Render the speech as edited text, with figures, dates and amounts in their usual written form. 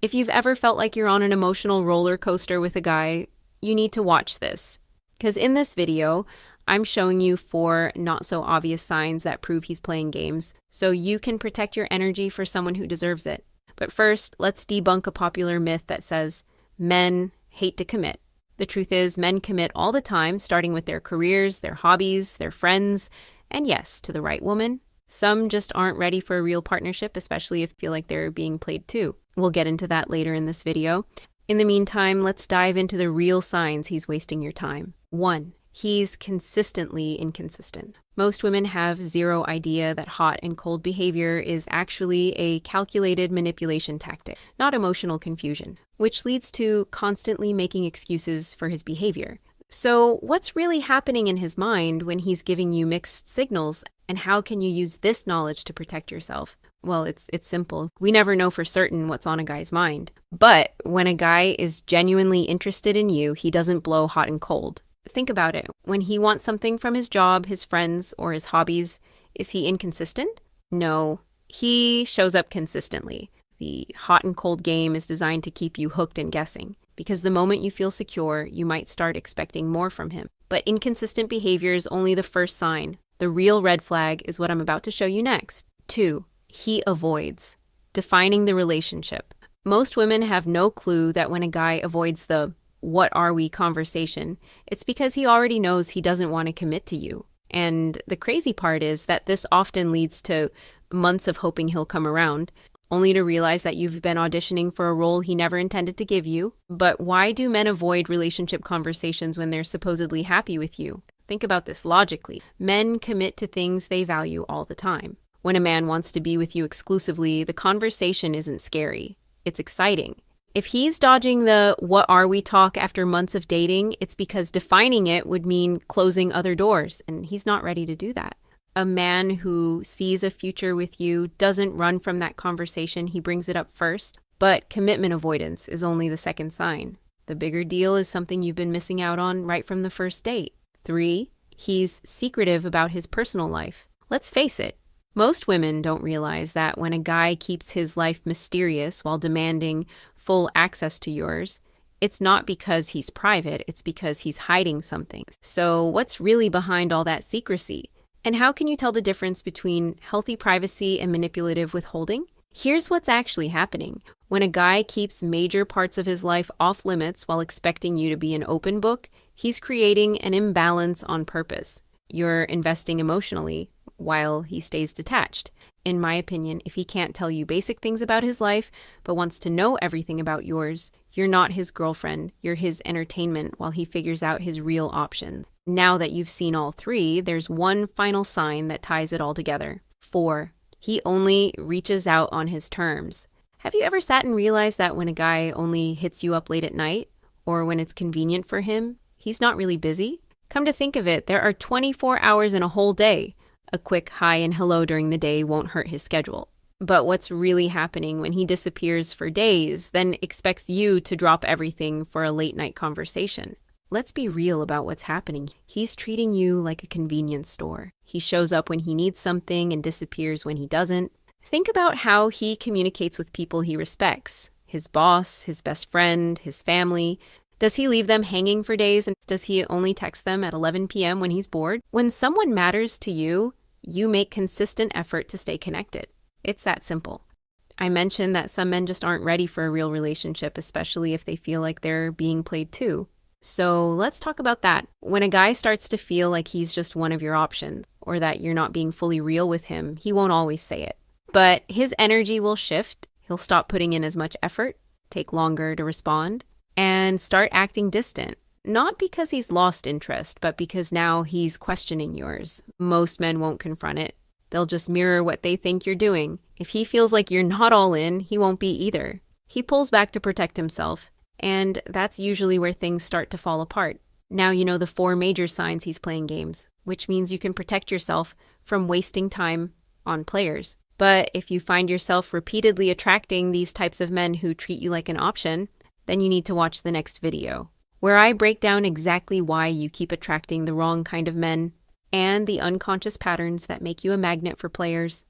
If you've ever felt like you're on an emotional roller coaster with a guy, you need to watch this. Because in this video, I'm showing you 4 not so obvious signs that prove he's playing games, so you can protect your energy for someone who deserves it. But first, let's debunk a popular myth that says men hate to commit. The truth is, men commit all the time, starting with their careers, their hobbies, their friends, and yes, to the right woman. Some just aren't ready for a real partnership, especially if they feel like they're being played too. We'll get into that later in this video. In the meantime, let's dive into the real signs he's wasting your time. 1. He's consistently inconsistent. Most women have zero idea that hot and cold behavior is actually a calculated manipulation tactic, not emotional confusion, which leads to constantly making excuses for his behavior. So what's really happening in his mind when he's giving you mixed signals, and how can you use this knowledge to protect yourself? Well, it's simple. We never know for certain what's on a guy's mind. But when a guy is genuinely interested in you, he doesn't blow hot and cold. Think about it. When he wants something from his job, his friends, or his hobbies, is he inconsistent? No, he shows up consistently. The hot and cold game is designed to keep you hooked and guessing, because the moment you feel secure, you might start expecting more from him. But inconsistent behavior is only the first sign. The real red flag is what I'm about to show you next. 2. He avoids. Defining the relationship. Most women have no clue that when a guy avoids the "what are we" conversation, it's because he already knows he doesn't want to commit to you. And the crazy part is that this often leads to months of hoping he'll come around, only to realize that you've been auditioning for a role he never intended to give you. But why do men avoid relationship conversations when they're supposedly happy with you? Think about this logically. Men commit to things they value all the time. When a man wants to be with you exclusively, the conversation isn't scary. It's exciting. If he's dodging the "what are we" talk after months of dating, it's because defining it would mean closing other doors, and he's not ready to do that. A man who sees a future with you doesn't run from that conversation, he brings it up first. But commitment avoidance is only the second sign. The bigger deal is something you've been missing out on right from the first date. 3. He's secretive about his personal life. Let's face it, most women don't realize that when a guy keeps his life mysterious while demanding full access to yours, it's not because he's private, it's because he's hiding something. So what's really behind all that secrecy? And how can you tell the difference between healthy privacy and manipulative withholding? Here's what's actually happening. When a guy keeps major parts of his life off limits while expecting you to be an open book, he's creating an imbalance on purpose. You're investing emotionally while he stays detached. In my opinion, if he can't tell you basic things about his life, but wants to know everything about yours, you're not his girlfriend, you're his entertainment while he figures out his real options. Now that you've seen all 3, there's one final sign that ties it all together. 4. He only reaches out on his terms. Have you ever sat and realized that when a guy only hits you up late at night, or when it's convenient for him, he's not really busy? Come to think of it, there are 24 hours in a whole day. A quick hi and hello during the day won't hurt his schedule. But what's really happening when he disappears for days, then expects you to drop everything for a late night conversation? Let's be real about what's happening. He's treating you like a convenience store. He shows up when he needs something and disappears when he doesn't. Think about how he communicates with people he respects. His boss, his best friend, his family. Does he leave them hanging for days, and does he only text them at 11 p.m. when he's bored? When someone matters to you, you make consistent effort to stay connected. It's that simple. I mentioned that some men just aren't ready for a real relationship, especially if they feel like they're being played too. So let's talk about that. When a guy starts to feel like he's just one of your options, or that you're not being fully real with him, he won't always say it. But his energy will shift. He'll stop putting in as much effort, take longer to respond, and start acting distant. Not because he's lost interest, but because now he's questioning yours. Most men won't confront it. They'll just mirror what they think you're doing. If he feels like you're not all in, he won't be either. He pulls back to protect himself, and that's usually where things start to fall apart. Now you know the 4 major signs he's playing games, which means you can protect yourself from wasting time on players. But if you find yourself repeatedly attracting these types of men who treat you like an option, then you need to watch the next video, where I break down exactly why you keep attracting the wrong kind of men and the unconscious patterns that make you a magnet for players.